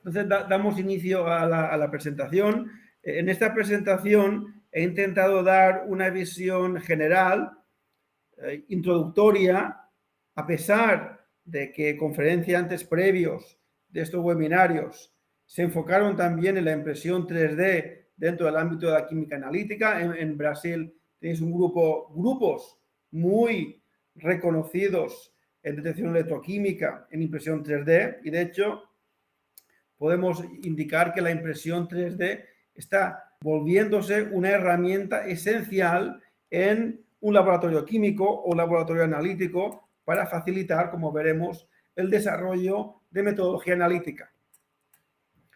Entonces, damos inicio a la presentación. En esta presentación he intentado dar una visión general, introductoria, a pesar de que conferenciantes previos de estos webinarios se enfocaron también en la impresión 3D dentro del ámbito de la química analítica. En Brasil tenéis grupos muy reconocidos en detección electroquímica en impresión 3D, y de hecho podemos indicar que la impresión 3D está volviéndose una herramienta esencial en un laboratorio químico o laboratorio analítico para facilitar, como veremos, el desarrollo de metodología analítica.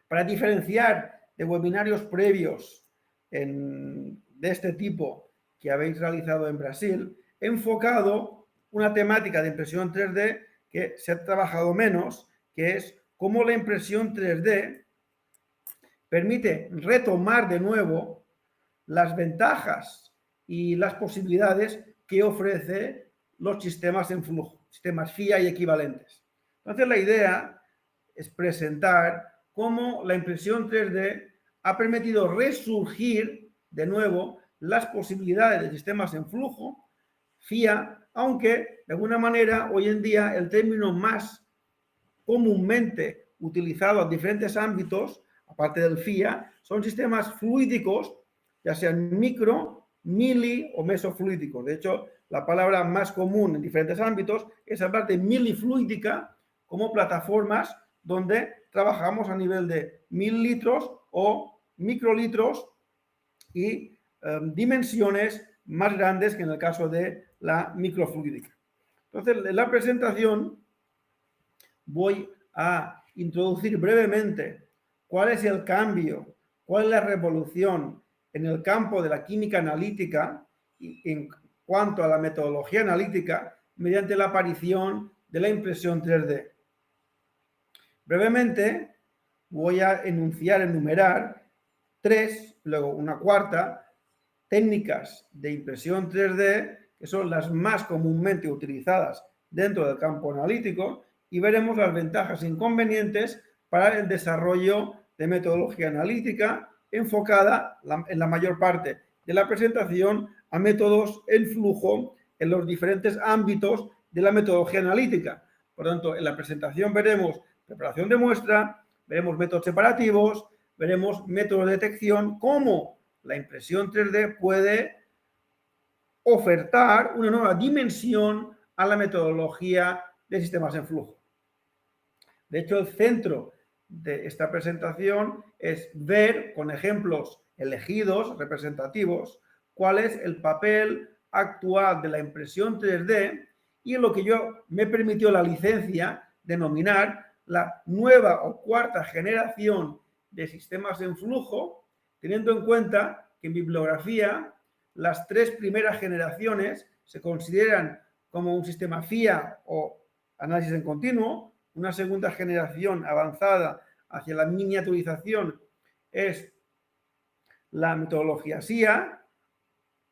Para diferenciar de webinarios previos de este tipo que habéis realizado en Brasil, he enfocado una temática de impresión 3D que se ha trabajado menos, que es cómo la impresión 3D permite retomar de nuevo las ventajas y las posibilidades que ofrece los sistemas en flujo, sistemas FIA y equivalentes. Entonces, la idea es presentar cómo la impresión 3D ha permitido resurgir de nuevo las posibilidades de sistemas en flujo, FIA, aunque de alguna manera hoy en día el término más comúnmente utilizado en diferentes ámbitos, aparte del FIA, son sistemas fluídicos, ya sean micro, mili o mesofluídicos. De hecho, la palabra más común en diferentes ámbitos es hablar de milifluídica como plataformas donde trabajamos a nivel de mililitros o microlitros y dimensiones más grandes que en el caso de la microfluídica. Entonces, en la presentación voy a introducir brevemente cuál es el cambio, cuál es la revolución en el campo de la química analítica y en cuanto a la metodología analítica mediante la aparición de la impresión 3D. Brevemente voy a enumerar tres, luego una cuarta, técnicas de impresión 3D que son las más comúnmente utilizadas dentro del campo analítico, y veremos las ventajas e inconvenientes para el desarrollo de metodología analítica enfocada en la mayor parte de la presentación a métodos en flujo en los diferentes ámbitos de la metodología analítica. Por lo tanto, en la presentación veremos preparación de muestra, veremos métodos separativos, veremos métodos de detección, cómo la impresión 3D puede ofertar una nueva dimensión a la metodología de sistemas en flujo. De hecho, el centro de esta presentación es ver con ejemplos elegidos, representativos, cuál es el papel actual de la impresión 3D y en lo que yo me permitió la licencia denominar la nueva o cuarta generación de sistemas en flujo, teniendo en cuenta que en bibliografía las tres primeras generaciones se consideran como un sistema FIA o análisis en continuo. Una segunda generación avanzada hacia la miniaturización es la metodología SIA.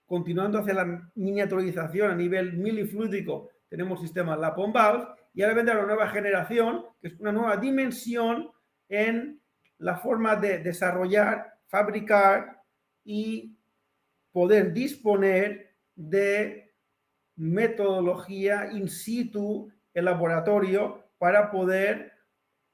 Continuando hacia la miniaturización a nivel milifluídico, tenemos sistemas Lap-on-Valve, y ahora vendrá una nueva generación, que es una nueva dimensión en la forma de desarrollar, fabricar y poder disponer de metodología in situ en laboratorio para poder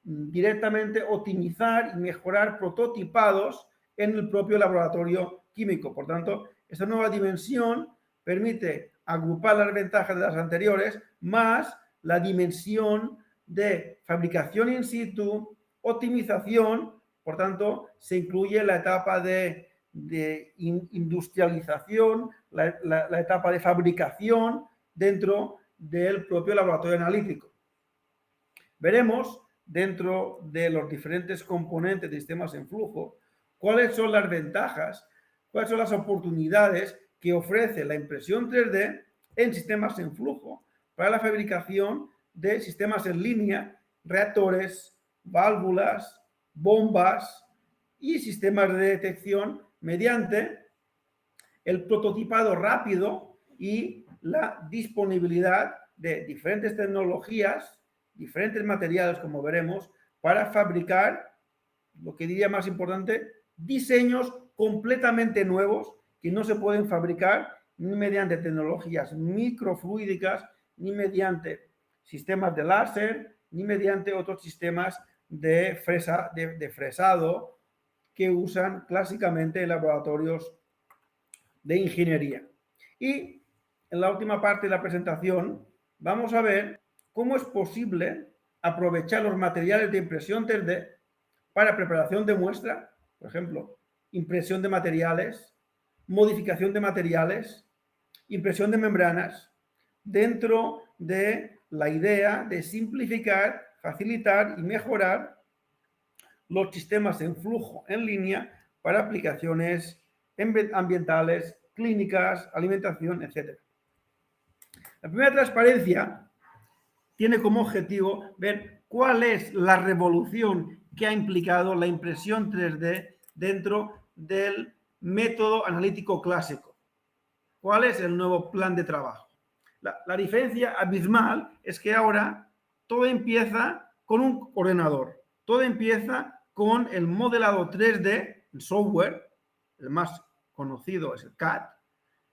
directamente optimizar y mejorar prototipados en el propio laboratorio químico. Por tanto, esta nueva dimensión permite agrupar las ventajas de las anteriores más la dimensión de fabricación in situ, optimización. Por tanto, se incluye la etapa de industrialización, la etapa de fabricación dentro del propio laboratorio analítico. Veremos dentro de los diferentes componentes de sistemas en flujo cuáles son las ventajas, cuáles son las oportunidades que ofrece la impresión 3D en sistemas en flujo para la fabricación de sistemas en línea, reactores, válvulas, bombas y sistemas de detección mediante el prototipado rápido y la disponibilidad de diferentes tecnologías, diferentes materiales, como veremos, para fabricar lo que diría más importante, diseños completamente nuevos que no se pueden fabricar ni mediante tecnologías microfluídicas, ni mediante sistemas de láser, ni mediante otros sistemas de fresado que usan clásicamente en laboratorios de ingeniería. Y en la última parte de la presentación vamos a ver cómo es posible aprovechar los materiales de impresión 3D para preparación de muestra, por ejemplo, impresión de materiales, modificación de materiales, impresión de membranas, dentro de la idea de simplificar, facilitar y mejorar los sistemas en flujo en línea para aplicaciones ambientales, clínicas, alimentación, etc. La primera transparencia tiene como objetivo ver cuál es la revolución que ha implicado la impresión 3D dentro del método analítico clásico. ¿Cuál es el nuevo plan de trabajo? La diferencia abismal es que ahora todo empieza con un ordenador, todo empieza con el modelado 3D, el software, el más conocido es el CAD,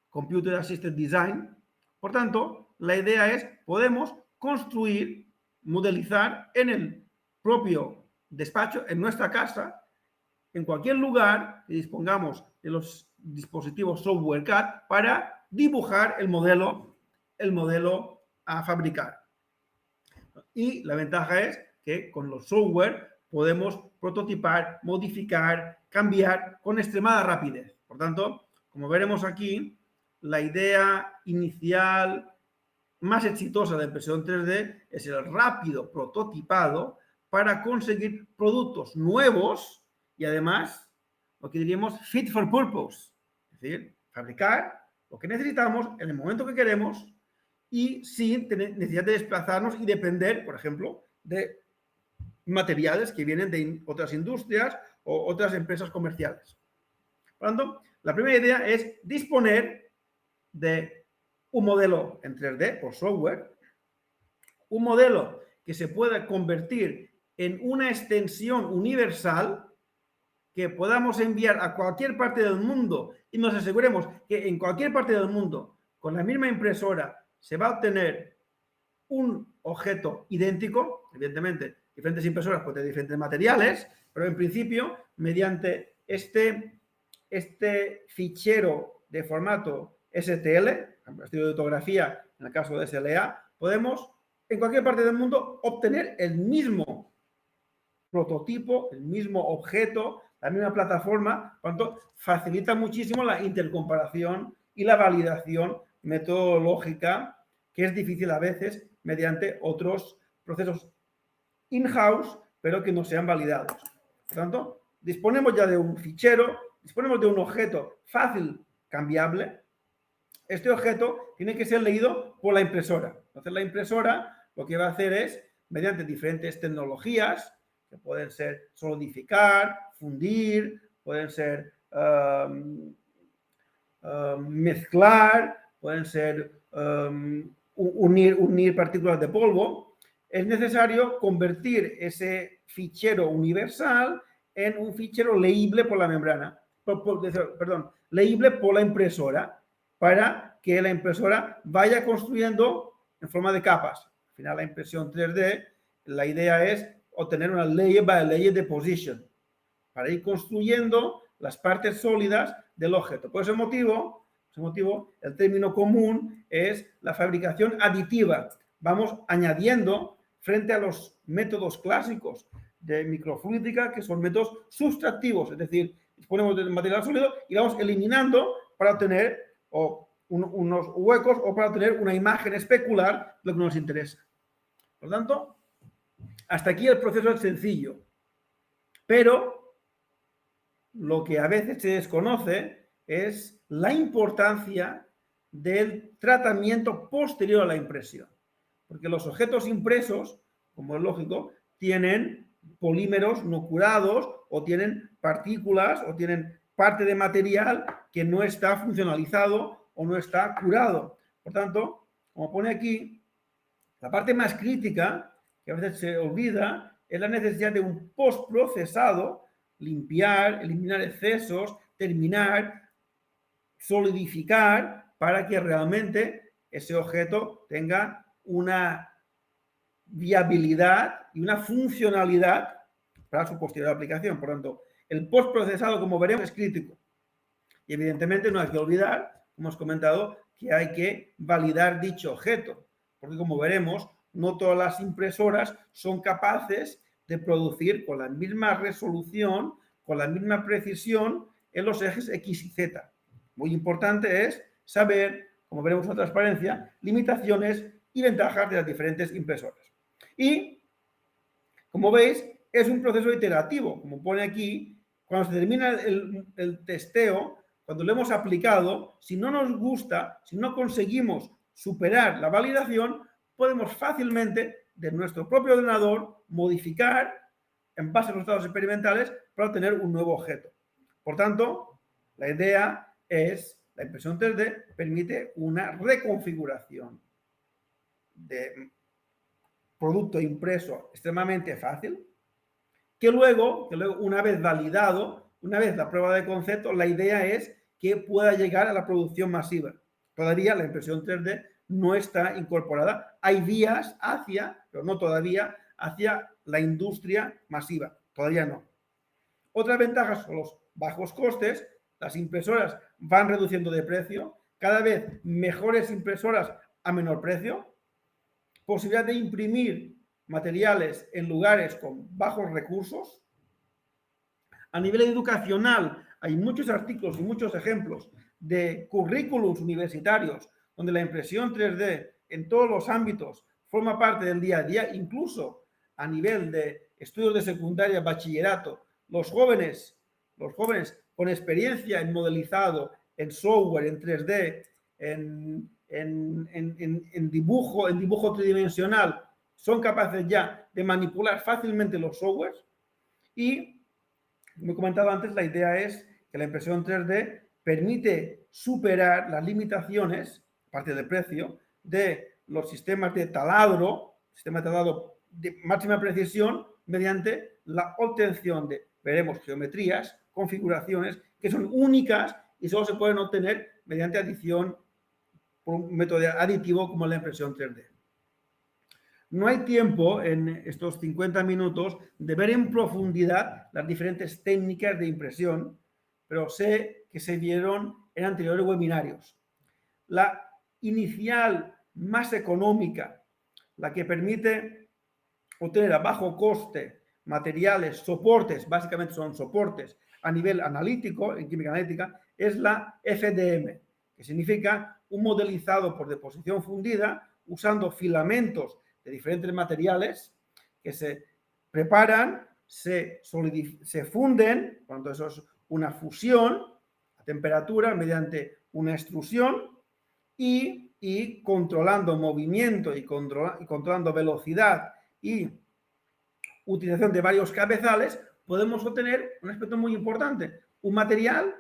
Computer Assisted Design. Por tanto, la idea es, podemos construir, modelizar en el propio despacho, en nuestra casa, en cualquier lugar que dispongamos de los dispositivos software CAD para dibujar el modelo a fabricar. Y la ventaja es que con los software podemos prototipar, modificar, cambiar con extremada rapidez. Por tanto, como veremos aquí, la idea inicial más exitosa de impresión 3D es el rápido prototipado para conseguir productos nuevos y además lo que diríamos fit for purpose, es decir, fabricar lo que necesitamos en el momento que queremos y sin necesidad de desplazarnos y depender, por ejemplo, de materiales que vienen de otras industrias o otras empresas comerciales. Por lo tanto, la primera idea es disponer de un modelo en 3D o software, un modelo que se pueda convertir en una extensión universal que podamos enviar a cualquier parte del mundo y nos aseguremos que en cualquier parte del mundo, con la misma impresora, se va a obtener un objeto idéntico. Evidentemente, diferentes impresoras pueden tener diferentes materiales, pero en principio, mediante este fichero de formato STL, estilo de litografía, en el caso de SLA, podemos en cualquier parte del mundo obtener el mismo prototipo, el mismo objeto, la misma plataforma. Por tanto, facilita muchísimo la intercomparación y la validación metodológica, que es difícil a veces mediante otros procesos in-house, pero que no sean validados. Por tanto, disponemos ya de un fichero, disponemos de un objeto fácil cambiable. Este objeto tiene que ser leído por la impresora. Entonces, la impresora lo que va a hacer es, mediante diferentes tecnologías, que pueden ser solidificar, fundir, pueden ser mezclar, pueden ser unir partículas de polvo, es necesario convertir ese fichero universal en un fichero leíble por la membrana, leíble por la impresora, para que la impresora vaya construyendo en forma de capas. Al final, la impresión 3D, la idea es obtener una layer by layer deposition, para ir construyendo las partes sólidas del objeto. Por ese motivo, el término común es la fabricación aditiva. Vamos añadiendo frente a los métodos clásicos de microfluídica, que son métodos sustractivos, es decir, disponemos del material sólido y vamos eliminando para obtener unos huecos o para obtener una imagen especular de lo que nos interesa. Por lo tanto, hasta aquí el proceso es sencillo, pero lo que a veces se desconoce es la importancia del tratamiento posterior a la impresión, porque los objetos impresos, como es lógico, tienen polímeros no curados o tienen partículas o tienen parte de material que no está funcionalizado o no está curado. Por tanto, como pone aquí, la parte más crítica, que a veces se olvida, es la necesidad de un postprocesado limpiar, eliminar excesos, terminar, solidificar para que realmente ese objeto tenga una viabilidad y una funcionalidad para su posterior aplicación. Por tanto, el postprocesado, como veremos, es crítico. Y evidentemente no hay que olvidar, como hemos comentado, que hay que validar dicho objeto, porque como veremos, no todas las impresoras son capaces de producir con la misma resolución, con la misma precisión en los ejes X y Z. Muy importante es saber, como veremos en la transparencia, limitaciones y ventajas de las diferentes impresoras. Y, como veis, es un proceso iterativo, como pone aquí. Cuando se termina el testeo, cuando lo hemos aplicado, si no nos gusta, si no conseguimos superar la validación, podemos fácilmente, de nuestro propio ordenador, modificar en base a los resultados experimentales para obtener un nuevo objeto. Por tanto, la idea es, la impresión 3D permite una reconfiguración de producto impreso extremadamente fácil, que luego, una vez validado, una vez la prueba de concepto, la idea es que pueda llegar a la producción masiva. Todavía la impresión 3D no está incorporada. Hay vías hacia, pero no todavía, hacia la industria masiva. Todavía no. Otras ventajas son los bajos costes. Las impresoras van reduciendo de precio. Cada vez mejores impresoras a menor precio. Posibilidad de imprimir materiales en lugares con bajos recursos. A nivel educacional, hay muchos artículos y muchos ejemplos de currículums universitarios donde la impresión 3D en todos los ámbitos forma parte del día a día, incluso a nivel de estudios de secundaria, bachillerato. Los jóvenes con experiencia en modelizado, en software, en 3D, en dibujo tridimensional, son capaces ya de manipular fácilmente los softwares. Y, como he comentado antes, la idea es que la impresión 3D permite superar las limitaciones, aparte del precio, de los sistemas de taladro de máxima precisión mediante la obtención de, veremos, geometrías, configuraciones que son únicas y solo se pueden obtener mediante adición por un método aditivo como la impresión 3D. No hay tiempo en estos 50 minutos de ver en profundidad las diferentes técnicas de impresión, pero sé que se vieron en anteriores webinarios. La inicial más económica, la que permite obtener a bajo coste materiales, soportes, básicamente son soportes a nivel analítico, en química analítica, es la FDM, que significa un modelizado por deposición fundida usando filamentos de diferentes materiales que se preparan, se funden, por lo tanto eso es una fusión a temperatura mediante una extrusión y controlando movimiento y controlando velocidad y utilización de varios cabezales, podemos obtener un aspecto muy importante, un material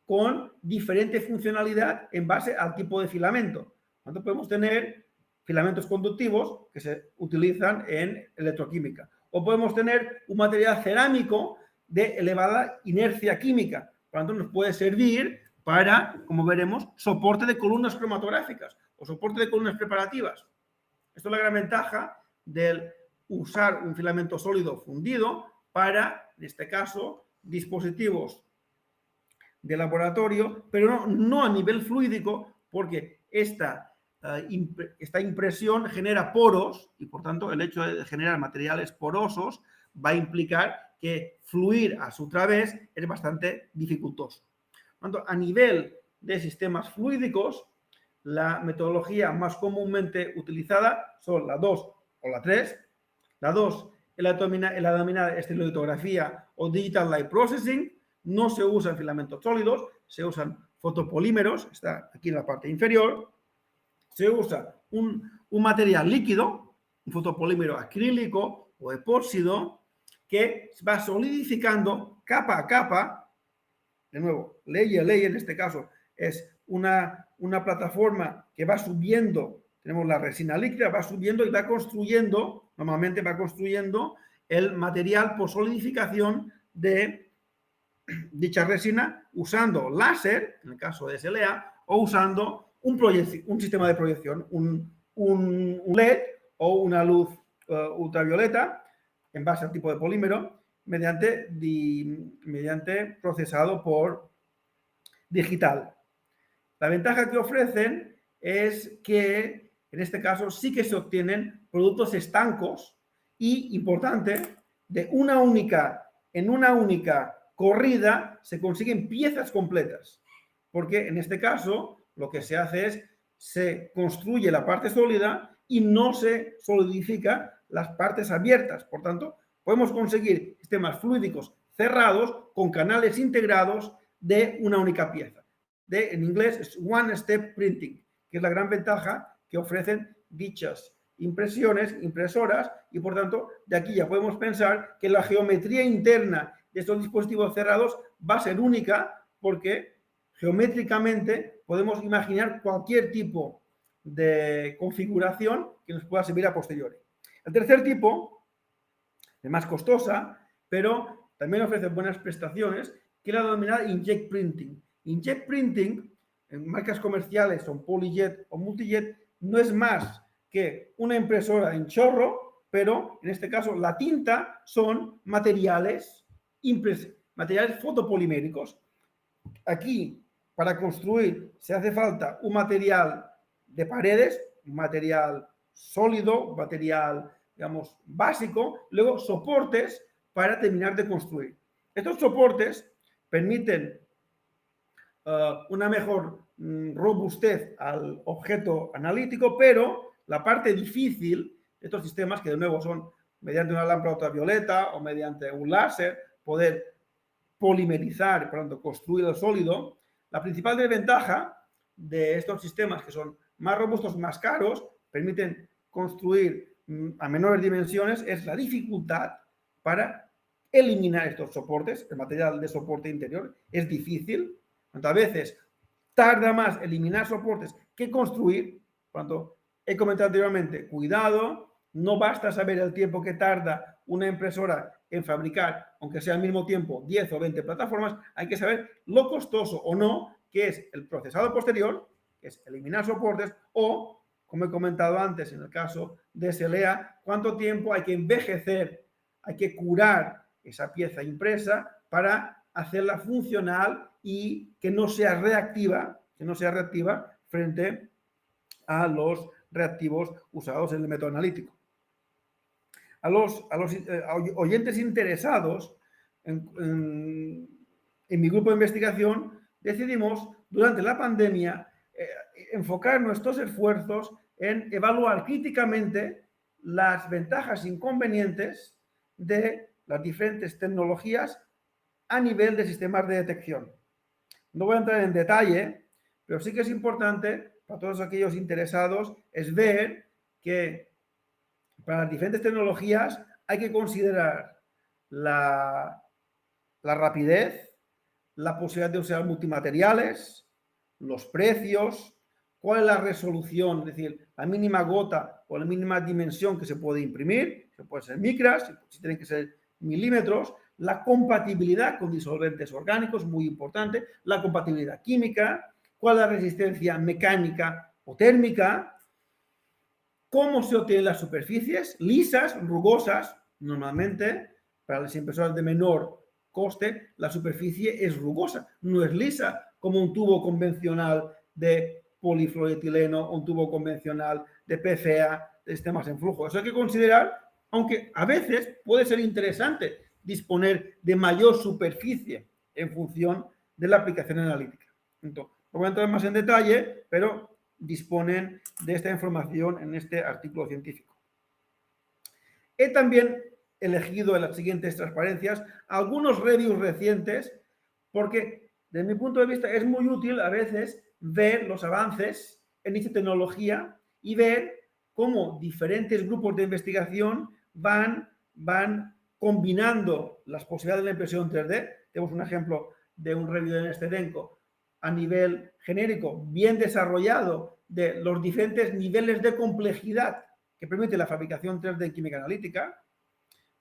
con diferente funcionalidad en base al tipo de filamento. Por tanto, podemos tener filamentos conductivos que se utilizan en electroquímica. O podemos tener un material cerámico de elevada inercia química. Por lo tanto, nos puede servir para, como veremos, soporte de columnas cromatográficas o soporte de columnas preparativas. Esto es la gran ventaja del usar un filamento sólido fundido para, en este caso, dispositivos de laboratorio, pero no a nivel fluídico, porque esta impresión genera poros y, por tanto, el hecho de generar materiales porosos va a implicar que fluir a su través es bastante dificultoso. Por tanto, a nivel de sistemas fluídicos, la metodología más comúnmente utilizada son la 2 o la 3. La 2 es la denominada estereolitografía o Digital Light Processing. No se usan filamentos sólidos, se usan fotopolímeros, está aquí en la parte inferior. Se usa un material líquido, un fotopolímero acrílico o epóxido, que va solidificando capa a capa. De nuevo, layer, en este caso, es una plataforma que va subiendo. Tenemos la resina líquida, va subiendo y va construyendo, normalmente va construyendo el material por solidificación de dicha resina usando láser, en el caso de SLA, o usando un sistema de proyección, un LED o una luz ultravioleta en base al tipo de polímero mediante procesado por digital. La ventaja que ofrecen es que en este caso sí que se obtienen productos estancos y, importante, en una única corrida se consiguen piezas completas, porque en este caso lo que se hace es se construye la parte sólida y no se solidifica las partes abiertas. Por tanto, podemos conseguir sistemas fluídicos cerrados con canales integrados de una única pieza. En inglés es One Step Printing, que es la gran ventaja que ofrecen dichas impresoras, y por tanto, de aquí ya podemos pensar que la geometría interna de estos dispositivos cerrados va a ser única, porque geométricamente podemos imaginar cualquier tipo de configuración que nos pueda servir a posteriori. El tercer tipo es más costosa, pero también ofrece buenas prestaciones, que es la denominada Inkjet Printing. Inkjet Printing, en marcas comerciales, son Polyjet o Multijet, no es más que una impresora en chorro, pero en este caso la tinta son materiales fotopoliméricos. Aquí, para construir, se hace falta un material de paredes, un material sólido, un material, digamos, básico, luego soportes para terminar de construir. Estos soportes permiten una mejor robustez al objeto analítico, pero la parte difícil de estos sistemas, que de nuevo son mediante una lámpara ultravioleta o mediante un láser, poder polimerizar, por lo tanto, construir el sólido, la principal desventaja de estos sistemas, que son más robustos, más caros, permiten construir a menores dimensiones, es la dificultad para eliminar estos soportes. El material de soporte interior es difícil, a veces tarda más eliminar soportes que construir. Por lo tanto, he comentado anteriormente, cuidado, no basta saber el tiempo que tarda una impresora en fabricar, aunque sea al mismo tiempo 10 o 20 plataformas, hay que saber lo costoso o no que es el procesado posterior, que es eliminar soportes, o, como he comentado antes en el caso de SLA, cuánto tiempo hay que envejecer, hay que curar esa pieza impresa para hacerla funcional y que no sea reactiva frente a los reactivos usados en el método analítico. A los oyentes interesados en mi grupo de investigación, decidimos durante la pandemia enfocar nuestros esfuerzos en evaluar críticamente las ventajas e inconvenientes de las diferentes tecnologías a nivel de sistemas de detección. No voy a entrar en detalle, pero sí que es importante para todos aquellos interesados es ver que para las diferentes tecnologías hay que considerar la rapidez, la posibilidad de usar multimateriales, los precios, cuál es la resolución, es decir, la mínima gota o la mínima dimensión que se puede imprimir, que puede ser micras, si tienen que ser milímetros, la compatibilidad con disolventes orgánicos, muy importante, la compatibilidad química, cuál es la resistencia mecánica o térmica, cómo se obtienen las superficies, lisas, rugosas. Normalmente, para las impresoras de menor coste, la superficie es rugosa, no es lisa como un tubo convencional de polifluoretileno o un tubo convencional de PFA de sistemas en flujo. Eso hay que considerar, aunque a veces puede ser interesante disponer de mayor superficie en función de la aplicación analítica. Entonces, no voy a entrar más en detalle, pero disponen de esta información en este artículo científico. He también elegido en las siguientes transparencias algunos reviews recientes, porque desde mi punto de vista es muy útil a veces ver los avances en esta tecnología y ver cómo diferentes grupos de investigación van combinando las posibilidades de la impresión 3D. Tenemos un ejemplo de un review en este Denko a nivel genérico, bien desarrollado, de los diferentes niveles de complejidad que permite la fabricación 3D en química analítica.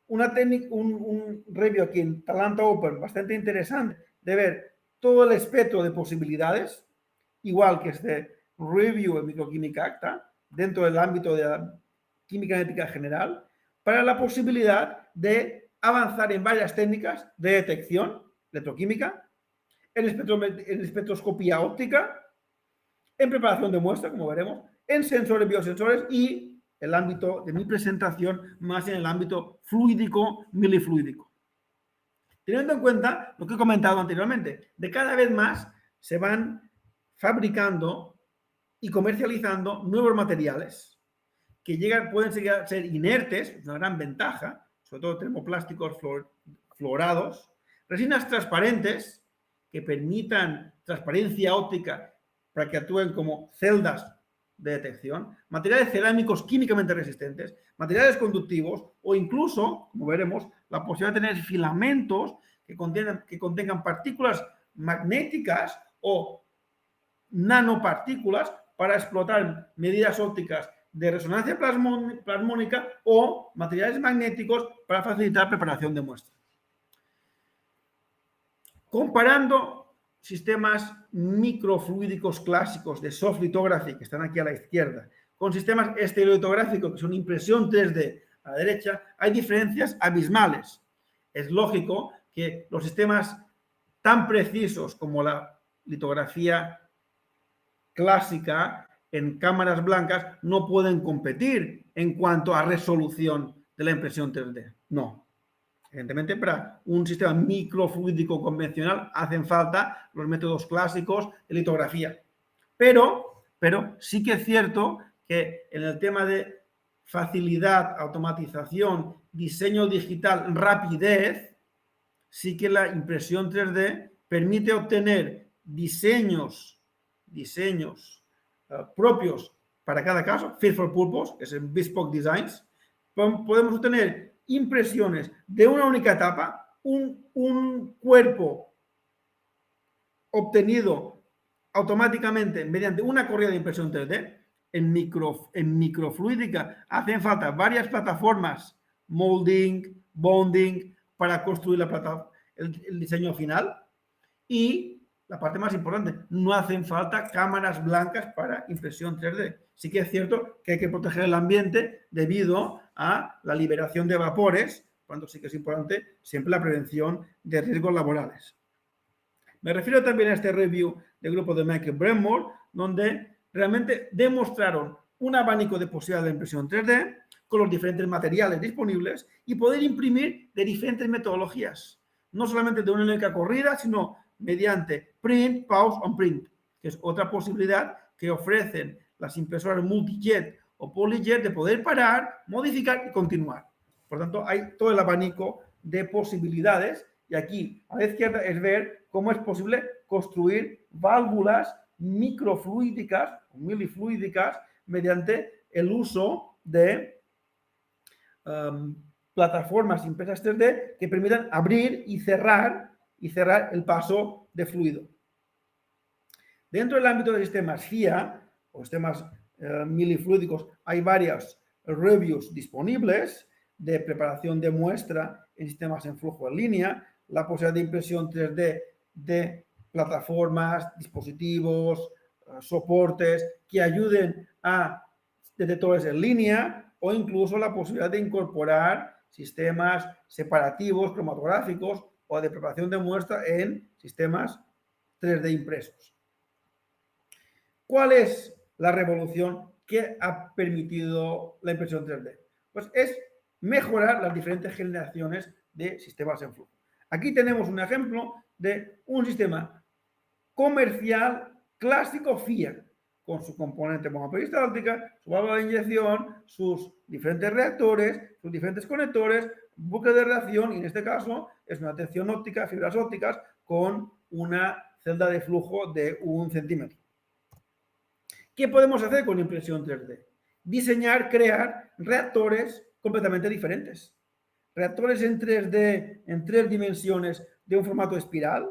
un review aquí en Talanta Open bastante interesante de ver todo el espectro de posibilidades, igual que este review en microquímica acta, dentro del ámbito de la química genética general, para la posibilidad de avanzar en varias técnicas de detección electroquímica, en espectroscopía óptica, en preparación de muestra, como veremos, en sensores, biosensores y el ámbito de mi presentación más en el ámbito fluídico, milifluídico. Teniendo en cuenta lo que he comentado anteriormente, de cada vez más se van fabricando y comercializando nuevos materiales que pueden ser inertes, es una gran ventaja, sobre todo termoplásticos fluorados, resinas transparentes que permitan transparencia óptica para que actúen como celdas de detección, materiales cerámicos químicamente resistentes, materiales conductivos o incluso, como veremos, la posibilidad de tener filamentos que contengan partículas magnéticas o nanopartículas para explotar medidas ópticas de resonancia plasmónica o materiales magnéticos para facilitar preparación de muestras. Comparando sistemas microfluídicos clásicos de soft lithography, que están aquí a la izquierda, con sistemas estereolitográficos, que son impresión 3D a la derecha, hay diferencias abismales. Es lógico que los sistemas tan precisos como la litografía clásica en cámaras blancas no pueden competir en cuanto a resolución de la impresión 3D. No. Evidentemente, para un sistema microfluídico convencional hacen falta los métodos clásicos de litografía. Pero sí que es cierto que en el tema de facilidad, automatización, diseño digital, rapidez, sí que la impresión 3D permite obtener diseños propios para cada caso, fit for purpose, que es el bespoke designs. Podemos obtener impresiones de una única etapa, un cuerpo obtenido automáticamente mediante una corrida de impresión 3D. En microfluídica hacen falta varias plataformas, molding, bonding, para construir el diseño final. Y la parte más importante, no hacen falta cámaras blancas para impresión 3D. Sí que es cierto que hay que proteger el ambiente debido a la liberación de vapores, cuando sí que es importante siempre la prevención de riesgos laborales. Me refiero también a este review del grupo de Michael Bremore, donde realmente demostraron un abanico de posibilidades de impresión 3D con los diferentes materiales disponibles y poder imprimir de diferentes metodologías, no solamente de una única corrida, sino mediante print, pause on print, que es otra posibilidad que ofrecen las impresoras multijet o polyjet de poder parar, modificar y continuar. Por tanto, hay todo el abanico de posibilidades y aquí a la izquierda es ver cómo es posible construir válvulas microfluídicas o milifluídicas mediante el uso de plataformas impresas 3D que permitan abrir y cerrar el paso de fluido. Dentro del ámbito de sistemas FIA o sistemas milifluídicos hay varias reviews disponibles de preparación de muestra en sistemas en flujo en línea, la posibilidad de impresión 3D de plataformas, dispositivos, soportes que ayuden a detectores en línea o incluso la posibilidad de incorporar sistemas separativos cromatográficos o de preparación de muestra en sistemas 3D impresos. ¿Cuál es la revolución que ha permitido la impresión 3D? Pues es mejorar las diferentes generaciones de sistemas en flujo. Aquí tenemos un ejemplo de un sistema comercial clásico FIA, con su componente monoperistáltica, su válvula de inyección, sus diferentes reactores, sus diferentes conectores, bucle de reacción, y en este caso es una detección óptica, fibras ópticas, con una celda de flujo de 1 centímetro. ¿Qué podemos hacer con impresión 3D? Diseñar, crear reactores completamente diferentes. Reactores en 3D, en 3 dimensiones, de un formato espiral.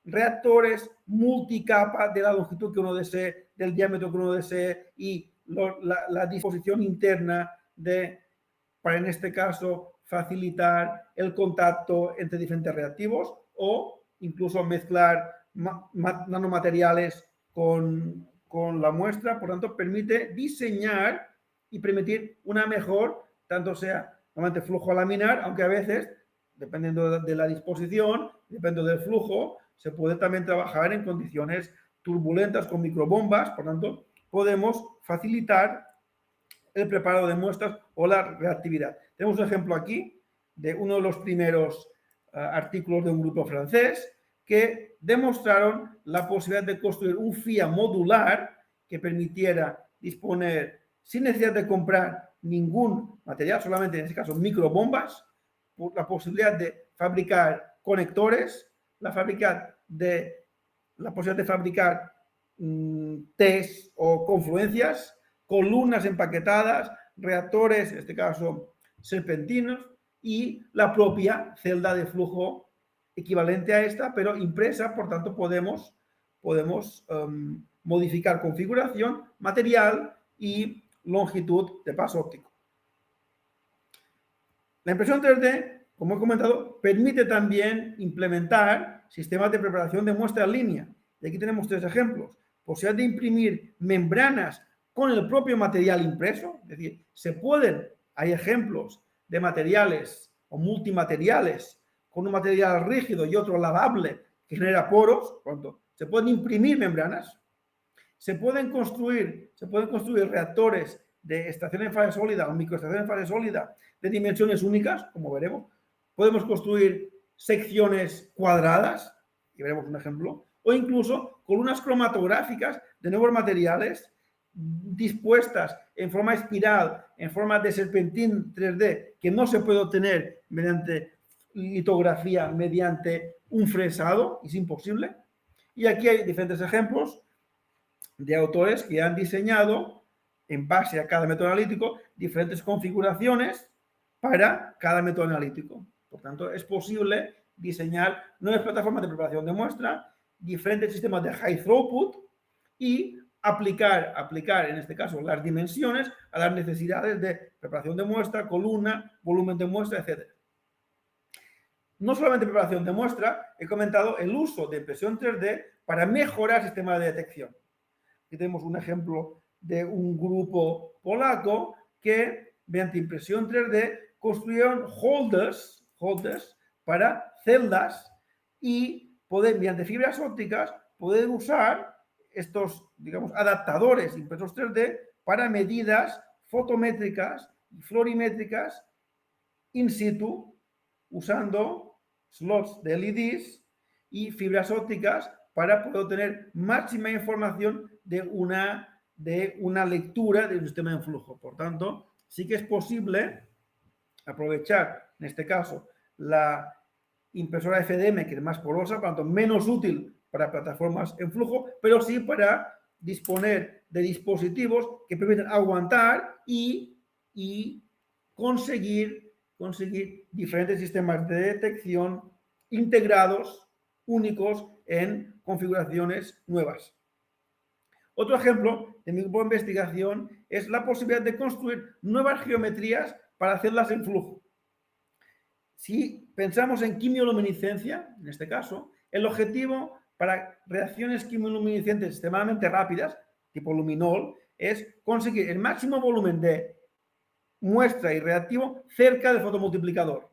Reactores multicapa de la longitud que uno desee, del diámetro que uno desee y la disposición interna para, en este caso, facilitar el contacto entre diferentes reactivos o incluso mezclar nanomateriales con la muestra. Por tanto, permite diseñar y permitir una mejor, tanto sea normalmente flujo laminar, aunque a veces, dependiendo de la disposición, dependiendo del flujo, se puede también trabajar en condiciones turbulentas con microbombas. Por tanto, podemos facilitar el preparado de muestras o la reactividad. Tenemos un ejemplo aquí de uno de los primeros artículos de un grupo francés que demostraron la posibilidad de construir un FIA modular que permitiera disponer, sin necesidad de comprar ningún material, solamente en este caso microbombas, la posibilidad de fabricar conectores, la posibilidad de fabricar test o confluencias, columnas empaquetadas, reactores, en este caso serpentinos, y la propia celda de flujo equivalente a esta, pero impresa. Por tanto, podemos modificar configuración, material y longitud de paso óptico. La impresión 3D, como he comentado, permite también implementar sistemas de preparación de muestra en línea. Y aquí tenemos 3 ejemplos. Posibilidad de imprimir membranas con el propio material impreso, es decir, hay ejemplos de materiales o multimateriales con un material rígido y otro lavable que genera poros. Por tanto, se pueden imprimir membranas, se pueden construir reactores de estación en fase sólida o microestación en fase sólida de dimensiones únicas, como veremos. Podemos construir secciones cuadradas, y veremos un ejemplo, o incluso columnas cromatográficas de nuevos materiales dispuestas en forma espiral, en forma de serpentín 3D, que no se puede obtener mediante litografía, mediante un fresado, es imposible. Y aquí hay diferentes ejemplos de autores que han diseñado, en base a cada método analítico, diferentes configuraciones para cada método analítico. Por tanto, es posible diseñar nuevas plataformas de preparación de muestra, diferentes sistemas de high throughput y aplicar en este caso las dimensiones a las necesidades de preparación de muestra, columna, volumen de muestra, etc. No solamente preparación de muestra, he comentado el uso de impresión 3D para mejorar el sistema de detección. Aquí tenemos un ejemplo de un grupo polaco que, mediante impresión 3D, construyeron holders para celdas y mediante fibras ópticas, poder usar estos, digamos, adaptadores impresos 3D para medidas fotométricas y florimétricas in situ, usando slots de LEDs y fibras ópticas para poder obtener máxima información de una lectura de un sistema en flujo. Por tanto, sí que es posible aprovechar, en este caso, la impresora FDM, que es más porosa, por tanto, menos útil para plataformas en flujo, pero sí para disponer de dispositivos que permiten aguantar y conseguir diferentes sistemas de detección integrados, únicos, en configuraciones nuevas. Otro ejemplo de mi grupo de investigación es la posibilidad de construir nuevas geometrías para celdas en flujo. Si pensamos en quimioluminiscencia, en este caso, el objetivo para reacciones quimioluminiscentes extremadamente rápidas, tipo luminol, es conseguir el máximo volumen de muestra y reactivo cerca del fotomultiplicador.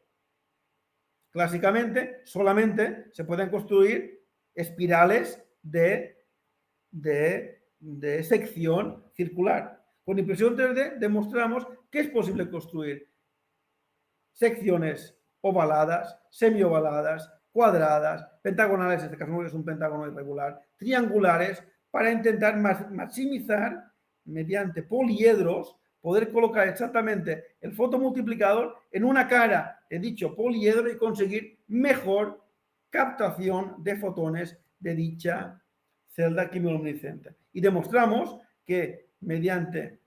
Clásicamente, solamente se pueden construir espirales de sección circular. Con impresión 3D demostramos que es posible construir secciones ovaladas, semiovaladas, cuadradas, pentagonales, en este caso no es un pentágono irregular, triangulares, para intentar maximizar, mediante poliedros, poder colocar exactamente el fotomultiplicador en una cara de dicho poliedro y conseguir mejor captación de fotones de dicha celda quimioluminiscente. Y demostramos que mediante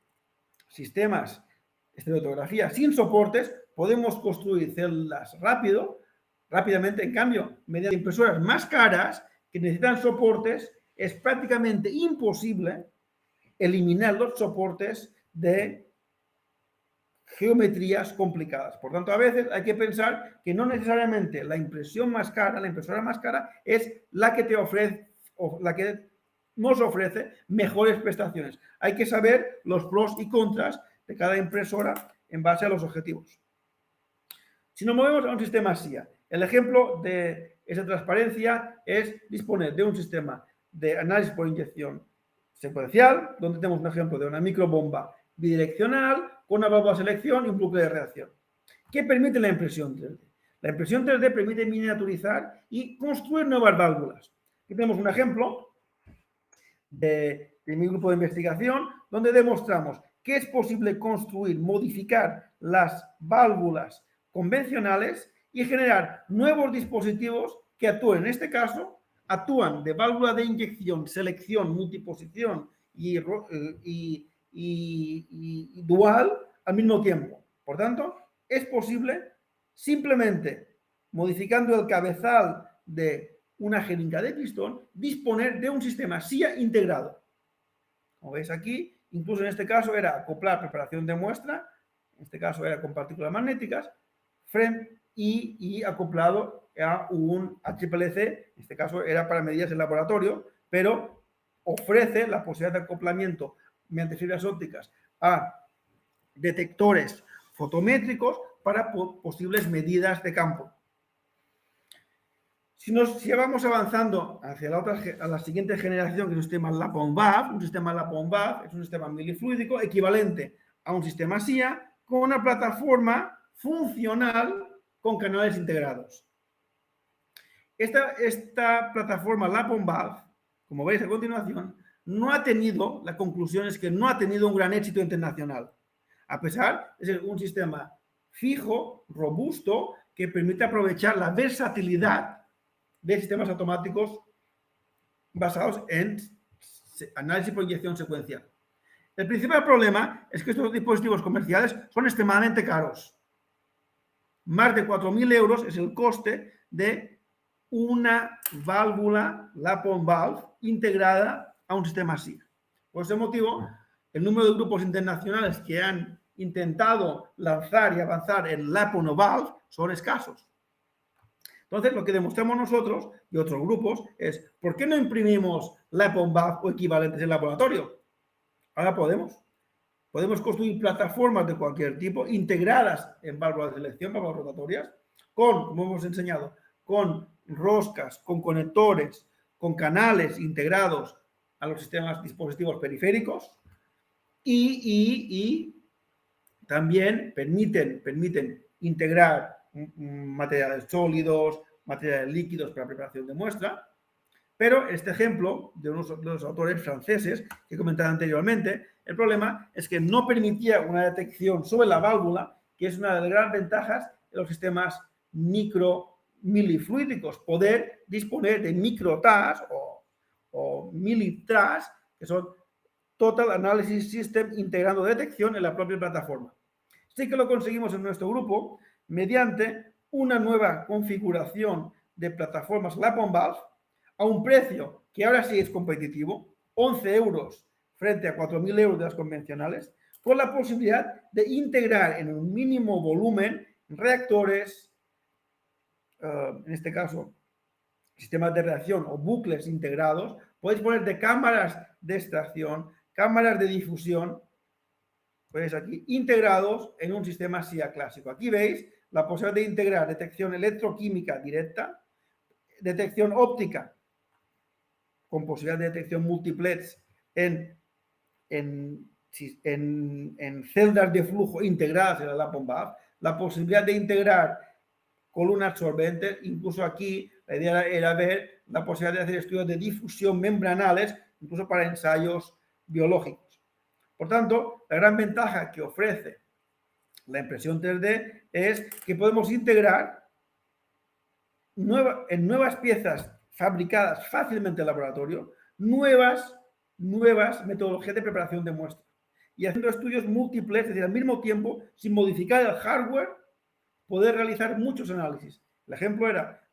sistemas de estereotografía sin soportes podemos construir celdas rápidamente. En cambio, mediante impresoras más caras que necesitan soportes, es prácticamente imposible eliminar los soportes de geometrías complicadas. Por tanto, a veces hay que pensar que no necesariamente la impresión más cara, la impresora más cara, es la que te ofrece, o la que nos ofrece mejores prestaciones. Hay que saber los pros y contras de cada impresora en base a los objetivos. Si nos movemos a un sistema SIA, el ejemplo de esa transparencia es disponer de un sistema de análisis por inyección secuencial, donde tenemos un ejemplo de una microbomba bidireccional con una válvula de selección y un bucle de reacción. ¿Qué permite la impresión 3D? La impresión 3D permite miniaturizar y construir nuevas válvulas. Aquí tenemos un ejemplo de mi grupo de investigación donde demostramos que es posible construir, modificar las válvulas convencionales y generar nuevos dispositivos que actúen, en este caso, actúan de válvula de inyección, selección, multiposición y dual al mismo tiempo. Por tanto, es posible simplemente modificando el cabezal de una jeringa de pistón, disponer de un sistema SIA integrado. Como veis aquí, incluso en este caso era acoplar preparación de muestra, en este caso era con partículas magnéticas, y acoplado a un HPLC, en este caso era para medidas en laboratorio, pero ofrece la posibilidad de acoplamiento mediante fibras ópticas a detectores fotométricos para posibles medidas de campo. Si vamos avanzando hacia la siguiente generación, que es un sistema LAP-on-BAF, un sistema LAP-on-BAF es un sistema milifluídico equivalente a un sistema SIA con una plataforma funcional con canales integrados. Esta plataforma LAP-on-BAF, como veis a continuación, no ha tenido, la conclusión es que no ha tenido un gran éxito internacional, a pesar de ser un sistema fijo, robusto, que permite aprovechar la versatilidad de sistemas automáticos basados en análisis por inyección secuencial. El principal problema es que estos dispositivos comerciales son extremadamente caros. Más de 4.000 euros es el coste de una válvula LAP-on-valve integrada a un sistema SIA. Por ese motivo, el número de grupos internacionales que han intentado lanzar y avanzar en LAP-on-valve son escasos. Entonces, lo que demostramos nosotros y otros grupos es, ¿por qué no imprimimos LAP-on-valve o equivalentes en laboratorio? Ahora podemos. Podemos construir plataformas de cualquier tipo integradas en válvulas de selección, válvulas rotatorias, como hemos enseñado, con roscas, con conectores, con canales integrados a los sistemas dispositivos periféricos y también permiten integrar materiales sólidos, materiales líquidos para preparación de muestra. Pero este ejemplo de los autores franceses que he comentado anteriormente, el problema es que no permitía una detección sobre la válvula, que es una de las grandes ventajas de los sistemas milifluídicos, poder disponer de microTAS o miliTAS, que son Total Analysis System, integrando detección en la propia plataforma. Sí que lo conseguimos en nuestro grupo mediante una nueva configuración de plataformas LAP-on-valve a un precio que ahora sí es competitivo, 11 euros frente a 4.000 euros de las convencionales, con la posibilidad de integrar en un mínimo volumen reactores, en este caso sistemas de reacción o bucles integrados. Podéis poner de cámaras de extracción, cámaras de difusión, pues aquí, integrados en un sistema SIA clásico. Aquí veis la posibilidad de integrar detección electroquímica directa, detección óptica con posibilidad de detección multiplex en celdas de flujo integradas en la LAP-on-valve, la posibilidad de integrar columnas absorbentes, incluso aquí la idea era ver la posibilidad de hacer estudios de difusión membranales, incluso para ensayos biológicos. Por tanto, la gran ventaja que ofrece la impresión 3D es que podemos integrar en nuevas piezas fabricadas fácilmente en laboratorio, nuevas metodologías de preparación de muestra y haciendo estudios múltiples, es decir, al mismo tiempo, sin modificar el hardware, poder realizar muchos análisis. El ejemplo era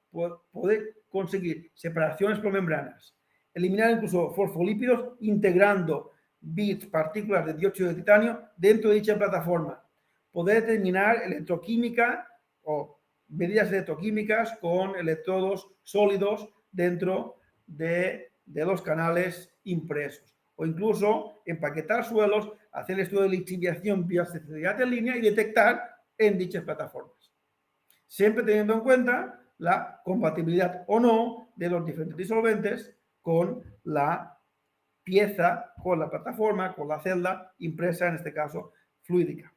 poder conseguir separaciones por membranas, eliminar incluso fosfolípidos integrando bits, partículas de dióxido de titanio dentro de dicha plataforma, poder determinar electroquímica o medidas electroquímicas con electrodos sólidos dentro de los canales impresos. O incluso empaquetar suelos, hacer el estudio de lixiviación bioaccesibilidad en línea y detectar en dichas plataformas. Siempre teniendo en cuenta la compatibilidad o no de los diferentes disolventes con la pieza, con la plataforma, con la celda impresa, en este caso fluídica.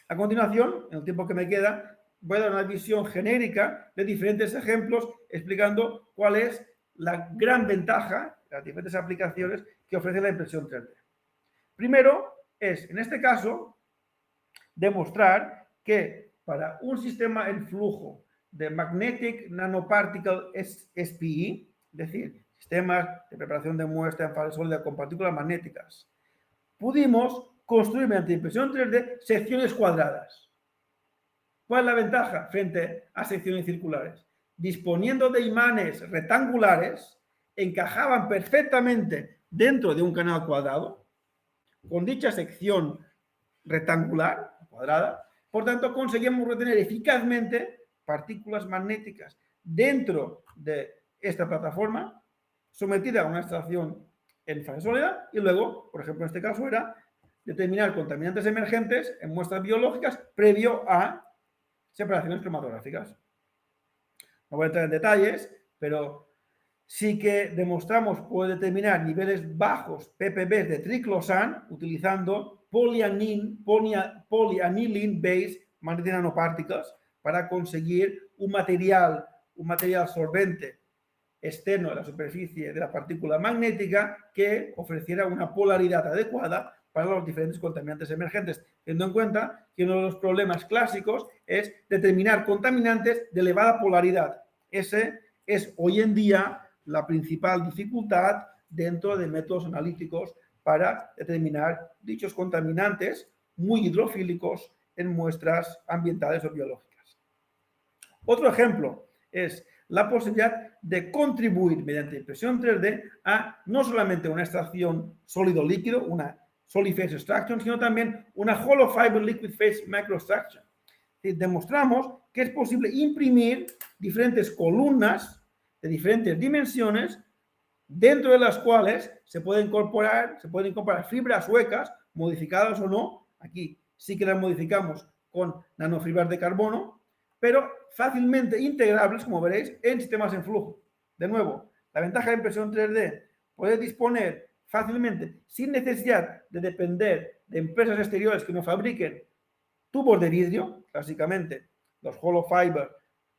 A continuación, en el tiempo que me queda, voy a dar una visión genérica de diferentes ejemplos explicando cuál es la gran ventaja, las diferentes aplicaciones que ofrece la impresión 3D. Primero es, en este caso, demostrar que para un sistema en flujo de Magnetic Nanoparticle SPE, es decir, sistemas de preparación de muestra en fase sólida con partículas magnéticas, pudimos construir mediante impresión 3D secciones cuadradas. ¿Cuál es la ventaja frente a secciones circulares? Disponiendo de imanes rectangulares, encajaban perfectamente dentro de un canal cuadrado, con dicha sección rectangular, cuadrada, por tanto conseguimos retener eficazmente partículas magnéticas dentro de esta plataforma, sometida a una extracción en fase sólida, y luego, por ejemplo, en este caso era determinar contaminantes emergentes en muestras biológicas previo a separaciones cromatográficas. No voy a entrar en detalles, pero sí que demostramos poder determinar niveles bajos ppb de triclosan utilizando polyaniline based magnetic nanoparticles para conseguir un material solvente externo de la superficie de la partícula magnética que ofreciera una polaridad adecuada para los diferentes contaminantes emergentes, teniendo en cuenta que uno de los problemas clásicos es determinar contaminantes de elevada polaridad. Ese es hoy en día la principal dificultad dentro de métodos analíticos para determinar dichos contaminantes muy hidrofílicos en muestras ambientales o biológicas. Otro ejemplo es la posibilidad de contribuir mediante impresión 3D a no solamente una extracción sólido-líquido, una solid phase extraction, sino también una hollow fiber liquid phase microextraction. Demostramos que es posible imprimir diferentes columnas de diferentes dimensiones, dentro de las cuales se pueden incorporar fibras huecas, modificadas o no. Aquí sí que las modificamos con nanofibras de carbono, pero fácilmente integrables, como veréis, en sistemas en flujo. De nuevo, la ventaja de impresión 3D, poder disponer fácilmente, sin necesidad de depender de empresas exteriores que nos fabriquen tubos de vidrio, básicamente los hollow fiber,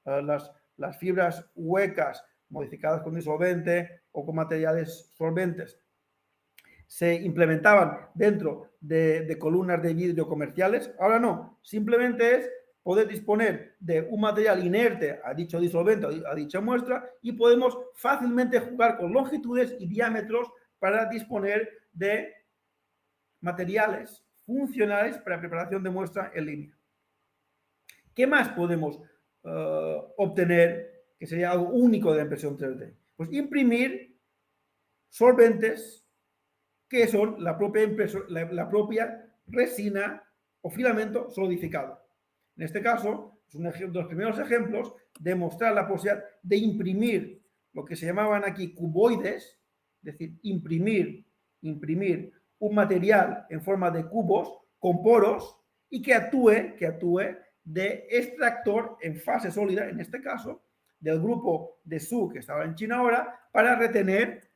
las fibras huecas modificadas con disolvente o con materiales solventes, se implementaban dentro de columnas de vidrio comerciales. Ahora no, simplemente es poder disponer de un material inerte a dicho disolvente, a dicha muestra, y podemos fácilmente jugar con longitudes y diámetros para disponer de materiales funcionales para preparación de muestra en línea. ¿Qué más podemos obtener que sería algo único de la impresión 3D? Pues imprimir solventes que son la propia resina o filamento solidificado. En este caso, es uno de los primeros ejemplos de mostrar la posibilidad de imprimir lo que se llamaban aquí cuboides, es decir, imprimir un material en forma de cubos con poros y que actúe de extractor en fase sólida, en este caso, del grupo de Su, que estaba en China ahora, para retener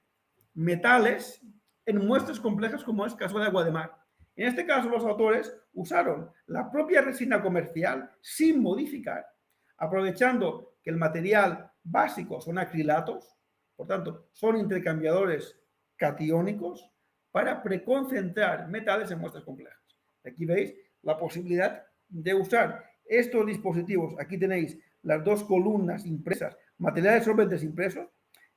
metales en muestras complejas como es el caso de agua de mar. En este caso, los autores usaron la propia resina comercial sin modificar, aprovechando que el material básico son acrilatos, por tanto, son intercambiadores catiónicos, para preconcentrar metales en muestras complejas. Aquí veis la posibilidad de usar estos dispositivos. Aquí tenéis las dos columnas impresas, materiales solventes impresos,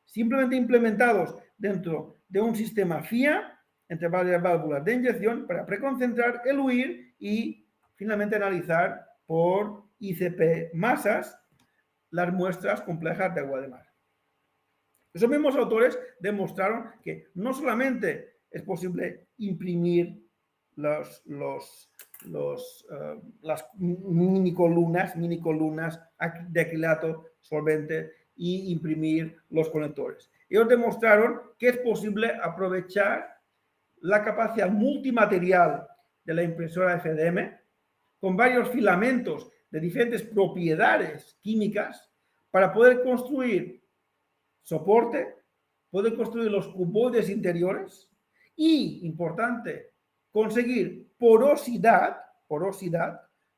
simplemente implementados dentro de un sistema FIA entre varias válvulas de inyección para preconcentrar, eluir y finalmente analizar por ICP masas las muestras complejas de agua de mar. Esos mismos autores demostraron que no solamente es posible imprimir los las mini columnas de acrilato solvente y imprimir los conectores. Ellos demostraron que es posible aprovechar la capacidad multimaterial de la impresora FDM con varios filamentos de diferentes propiedades químicas para poder construir soporte, poder construir los cuboides interiores y, importante, conseguir porosidad,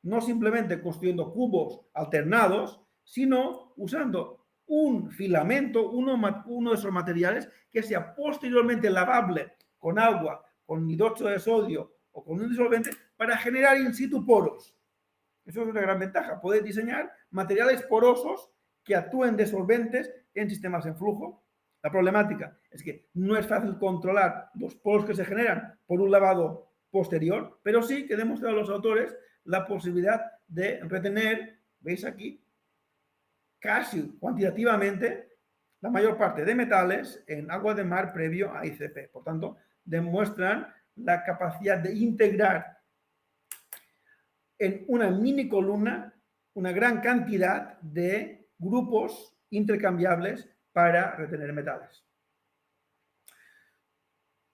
no simplemente construyendo cubos alternados, sino usando un filamento, uno de esos materiales que sea posteriormente lavable con agua, con hidróxido de sodio o con un disolvente para generar in situ poros. Eso es una gran ventaja, poder diseñar materiales porosos que actúen de solventes en sistemas en flujo. La problemática es que no es fácil controlar los poros que se generan por un lavado posterior, pero sí que demostraron los autores la posibilidad de retener, veis aquí, casi cuantitativamente la mayor parte de metales en agua de mar previo a ICP. Por tanto, demuestran la capacidad de integrar en una mini columna una gran cantidad de grupos intercambiables para retener metales.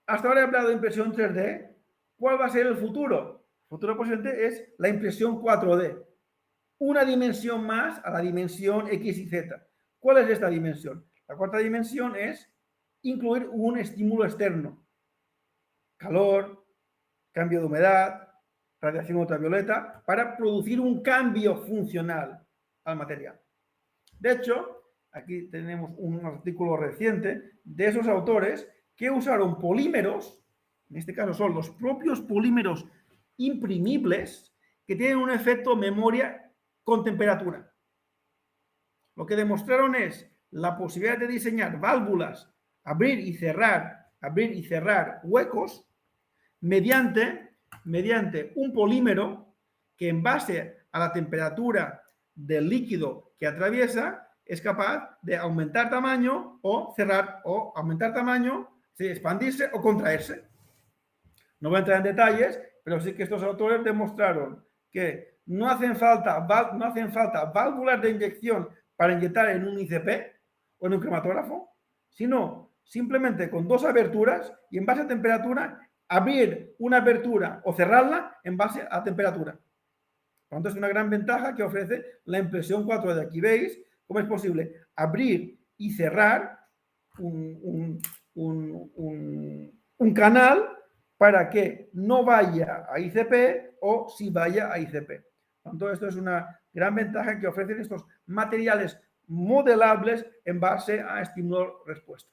Hasta ahora he hablado de impresión 3D. ¿Cuál va a ser el futuro? El futuro presente es la impresión 4D. Una dimensión más a la dimensión X y Z. ¿Cuál es esta dimensión? La cuarta dimensión es incluir un estímulo externo. Calor, cambio de humedad, radiación ultravioleta, para producir un cambio funcional al material. De hecho, aquí tenemos un artículo reciente de esos autores que usaron polímeros, en este caso son los propios polímeros imprimibles, que tienen un efecto memoria con temperatura. Lo que demostraron es la posibilidad de diseñar válvulas, abrir y cerrar huecos mediante un polímero que en base a la temperatura del líquido que atraviesa es capaz de aumentar tamaño o cerrar, o aumentar tamaño, expandirse o contraerse. No voy a entrar en detalles, pero sí que estos autores demostraron que no hacen falta válvulas de inyección para inyectar en un ICP o en un crematógrafo, sino simplemente con dos aberturas y en base a temperatura abrir una abertura o cerrarla en base a temperatura. Por lo tanto, es una gran ventaja que ofrece la impresión 4D. Aquí veis cómo es posible abrir y cerrar un canal para que no vaya a ICP o si vaya a ICP. Por lo tanto, esto es una gran ventaja que ofrecen estos materiales modelables en base a estímulo-respuesta.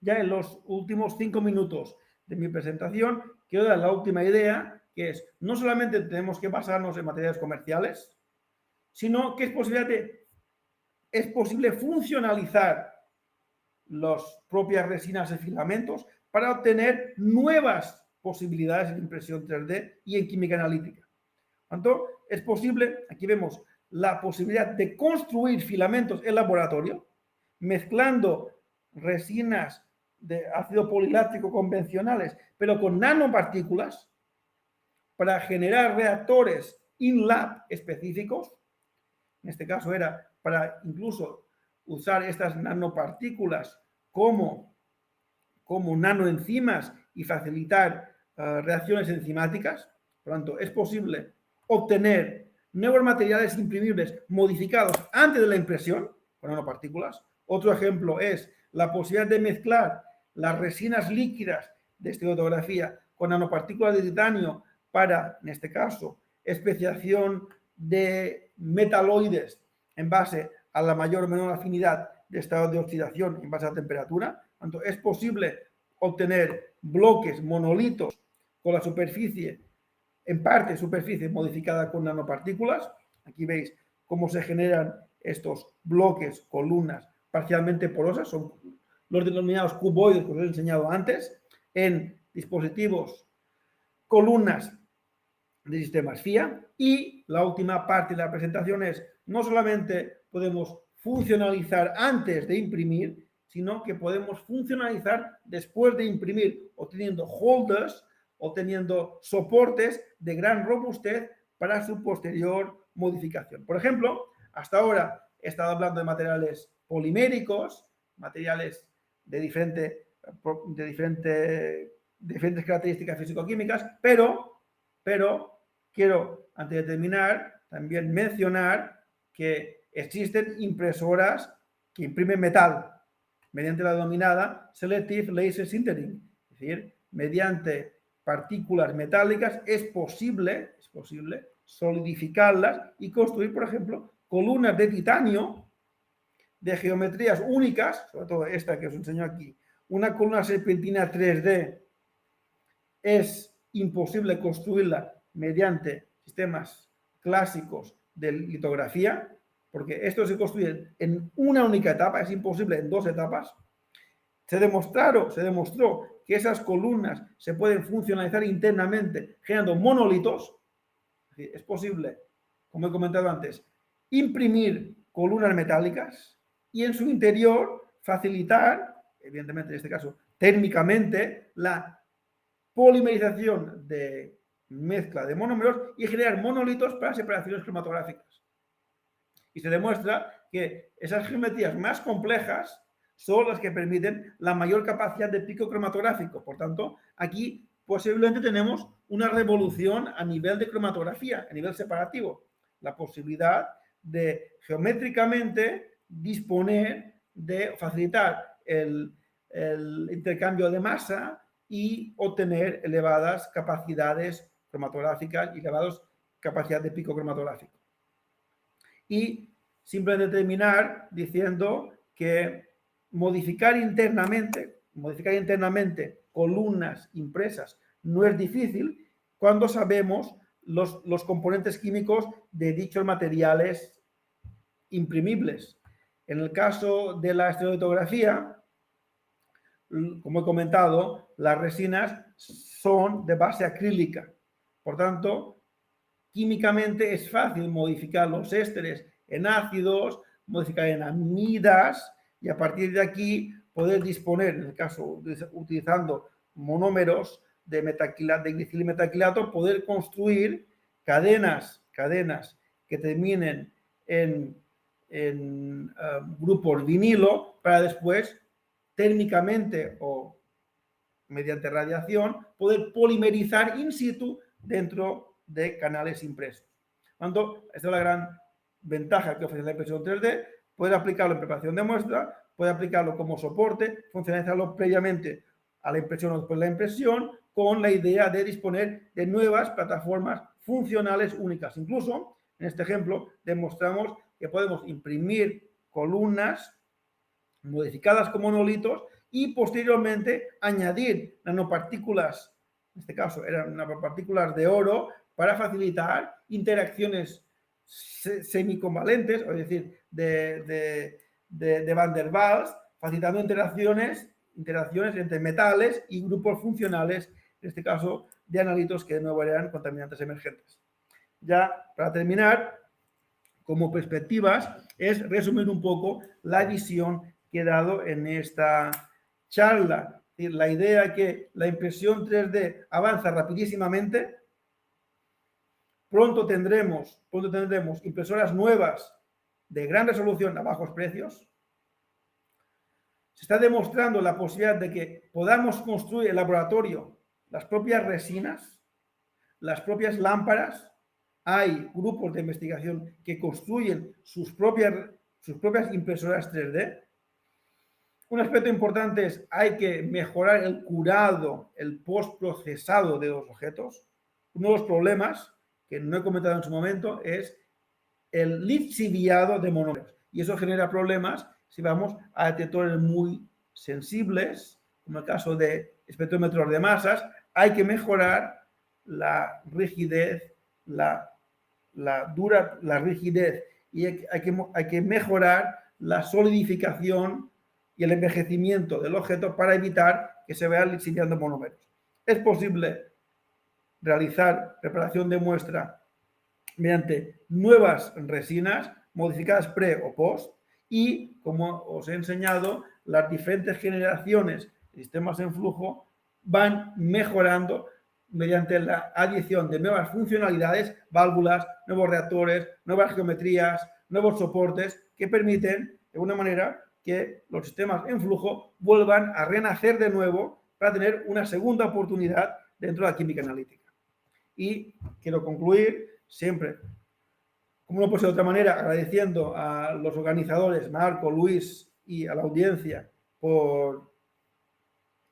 Ya en los últimos 5 minutos de mi presentación, quiero dar la última idea, que es no solamente tenemos que basarnos en materiales comerciales, sino que es posible funcionalizar las propias resinas y filamentos para obtener nuevas posibilidades en impresión 3D y en química analítica. Por tanto, es posible, aquí vemos la posibilidad de construir filamentos en laboratorio, mezclando resinas de ácido poliláctico convencionales, pero con nanopartículas, para generar reactores in-lab específicos. En este caso era para incluso usar estas nanopartículas como nanoenzimas y facilitar reacciones enzimáticas. Por lo tanto, es posible obtener nuevos materiales imprimibles modificados antes de la impresión con nanopartículas. Otro ejemplo es la posibilidad de mezclar las resinas líquidas de estereotografía con nanopartículas de titanio para, en este caso, especiación de metaloides en base a la mayor o menor afinidad de estado de oxidación en base a la temperatura. Tanto es posible obtener bloques, monolitos con la superficie, en parte superficie modificada con nanopartículas. Aquí veis cómo se generan estos bloques, columnas parcialmente porosas, son los denominados cuboides que os he enseñado antes, en dispositivos, columnas de sistemas FIA. Y la última parte de la presentación es, no solamente podemos funcionalizar antes de imprimir, sino que podemos funcionalizar después de imprimir, obteniendo holders o teniendo soportes de gran robustez para su posterior modificación. Por ejemplo, hasta ahora he estado hablando de materiales poliméricos, materiales de diferentes características físico-químicas, pero quiero, antes de terminar, también mencionar que existen impresoras que imprimen metal mediante la denominada Selective Laser Sintering, es decir, mediante partículas metálicas es posible solidificarlas y construir, por ejemplo, columnas de titanio de geometrías únicas, sobre todo esta que os enseño aquí. Una columna serpentina 3D es imposible construirla mediante sistemas clásicos de litografía, porque esto se construye en una única etapa, es imposible en dos etapas. Se demostró que esas columnas se pueden funcionalizar internamente generando monolitos. Es posible, como he comentado antes, imprimir columnas metálicas y en su interior facilitar, evidentemente en este caso térmicamente, la polimerización de mezcla de monómeros y generar monolitos para separaciones cromatográficas. Y se demuestra que esas geometrías más complejas son las que permiten la mayor capacidad de pico cromatográfico. Por tanto, aquí posiblemente tenemos una revolución a nivel de cromatografía, a nivel separativo. La posibilidad de geométricamente disponer de facilitar el intercambio de masa y obtener elevadas capacidades cromatográficas y elevadas capacidades de pico cromatográfico. Y simplemente terminar diciendo que modificar internamente columnas impresas no es difícil cuando sabemos los componentes químicos de dichos materiales imprimibles. En el caso de la estereolitografía, como he comentado, las resinas son de base acrílica. Por tanto, químicamente es fácil modificar los ésteres en ácidos, modificar en amidas y a partir de aquí poder disponer, en el caso utilizando monómeros de glicilmetaquilato, poder construir cadenas que terminen en grupos vinilo para después térmicamente o mediante radiación poder polimerizar in situ dentro de canales impresos. Por lo tanto, esta es la gran ventaja que ofrece la impresión 3D, poder aplicarlo en preparación de muestra, puede aplicarlo como soporte, funcionalizarlo previamente a la impresión o después de la impresión, con la idea de disponer de nuevas plataformas funcionales únicas. Incluso, en este ejemplo, demostramos que podemos imprimir columnas modificadas como monolitos y posteriormente añadir nanopartículas, en este caso eran nanopartículas de oro, para facilitar interacciones semiconvalentes, es decir, de Van der Waals, facilitando interacciones entre metales y grupos funcionales, en este caso de analitos que de nuevo eran contaminantes emergentes. Ya para terminar, como perspectivas, es resumir un poco la visión que he dado en esta charla. Es decir, la idea que la impresión 3D avanza rapidísimamente. Pronto tendremos impresoras nuevas de gran resolución a bajos precios. Se está demostrando la posibilidad de que podamos construir en laboratorio las propias resinas, las propias lámparas. Hay grupos de investigación que construyen sus propias impresoras 3D. Un aspecto importante es hay que mejorar el curado, el postprocesado de los objetos. Uno de los problemas que no he comentado en su momento es el lixiviado de monómeros. Y eso genera problemas si vamos a detectores muy sensibles, como el caso de espectrómetros de masas. Hay que mejorar la rigidez, la rigidez y hay que mejorar la solidificación y el envejecimiento del objeto para evitar que se vean lixiviando monómeros. Es posible realizar preparación de muestra mediante nuevas resinas modificadas pre o post y, como os he enseñado, las diferentes generaciones de sistemas en flujo van mejorando mediante la adición de nuevas funcionalidades, válvulas, nuevos reactores, nuevas geometrías, nuevos soportes que permiten, de alguna manera, que los sistemas en flujo vuelvan a renacer de nuevo para tener una segunda oportunidad dentro de la química analítica. Y quiero concluir siempre, como no puede ser de otra manera, agradeciendo a los organizadores, Marco, Luis y a la audiencia por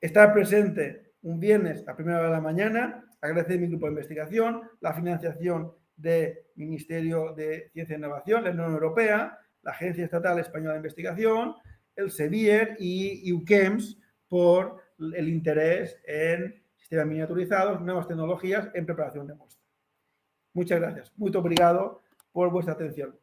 estar presente un viernes a primera hora de la mañana, agradecer a mi grupo de investigación, la financiación del Ministerio de Ciencia e Innovación, la Unión Europea, la Agencia Estatal Española de Investigación, el SEBIER y EUCHEMS por el interés en sistemas miniaturizados, nuevas tecnologías en preparación de muestra. Muchas gracias. Muy obrigado por vuestra atención.